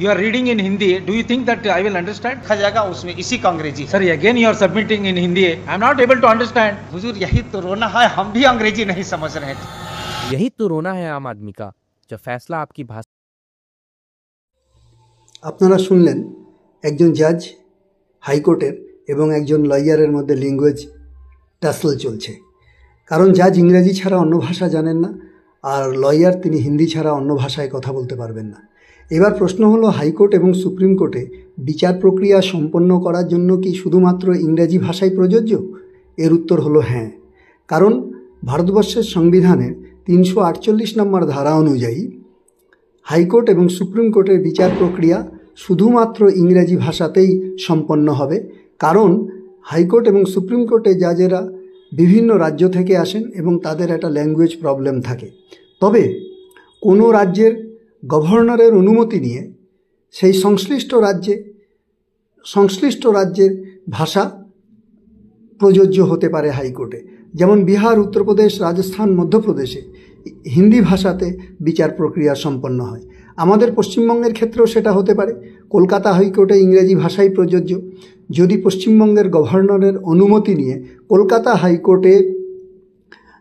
You are reading in Hindi. Do you think that I will understand? लिखा जाएगा उसमें इसी का अंग्रेजी है। Sir, again you are submitting in Hindi. I am not able to understand. हुजूर यही तो रोना है, हम भी अंग्रेजी नहीं समझ रहे थे। यही तो रोना है आम आदमी का, जब फैसला आपकी भाषा। আপনারা শুনলেন একজন জাজ হাইকোর্টের এবং একজন লয়ারের মধ্যে ল্যাঙ্গুয়েজ টাসল চলছে। কারণ জাজ ইংরেজি ছাড়া অন্য ভাষা জানেন না, আর লয়ার তিনি হিন্দি ছাড়া অন্য ভাষায় কথা বলতে পারবেন না। এবার প্রশ্ন হলো, হাইকোর্ট এবং সুপ্রিম কোর্টে বিচার প্রক্রিয়া সম্পন্ন করার জন্য কি শুধুমাত্র ইংরেজি ভাষাই প্রযোজ্য? এর উত্তর হলো হ্যাঁ। কারণ ভারতবর্ষের সংবিধানের 348 নম্বর ধারা অনুযায়ী হাইকোর্ট এবং সুপ্রিম কোর্টের বিচার প্রক্রিয়া শুধুমাত্র ইংরেজি ভাষাতেই সম্পন্ন হবে। কারণ হাইকোর্ট এবং সুপ্রিম কোর্টে জাজেরা বিভিন্ন রাজ্য থেকে আসেন এবং তাদের একটা ল্যাঙ্গুয়েজ প্রবলেম থাকে। তবে কোনো রাজ্যের গভর্নরের অনুমতি নিয়ে সেই সংশ্লিষ্ট রাজ্যের ভাষা প্রযোজ্য হতে পারে হাইকোর্টে। যেমন বিহার, উত্তরপ্রদেশ, রাজস্থান, মধ্যপ্রদেশে হিন্দি ভাষাতে বিচার প্রক্রিয়া সম্পন্ন হয়। আমাদের পশ্চিমবঙ্গের ক্ষেত্রেও সেটা হতে পারে। কলকাতা হাইকোর্টে ইংরেজি ভাষাই প্রযোজ্য। যদি পশ্চিমবঙ্গের গভর্নরের অনুমতি নিয়ে কলকাতা হাইকোর্টে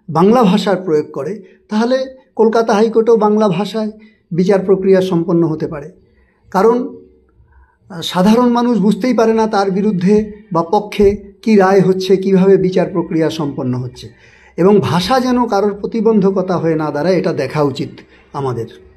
বাংলা ভাষার প্রয়োগ করে, তাহলে কলকাতা হাইকোর্টেও বাংলা ভাষায় বিচার প্রক্রিয়া সম্পন্ন হতে পারে। কারণ সাধারণ মানুষ বুঝতেই পারে না তার বিরুদ্ধে বা পক্ষে কি রায় হচ্ছে, কিভাবে বিচার প্রক্রিয়া সম্পন্ন হচ্ছে। এবং ভাষা যেন কারোর প্রতিবন্ধকতা হয়ে না দাঁড়ায়, এটা দেখা উচিত আমাদের।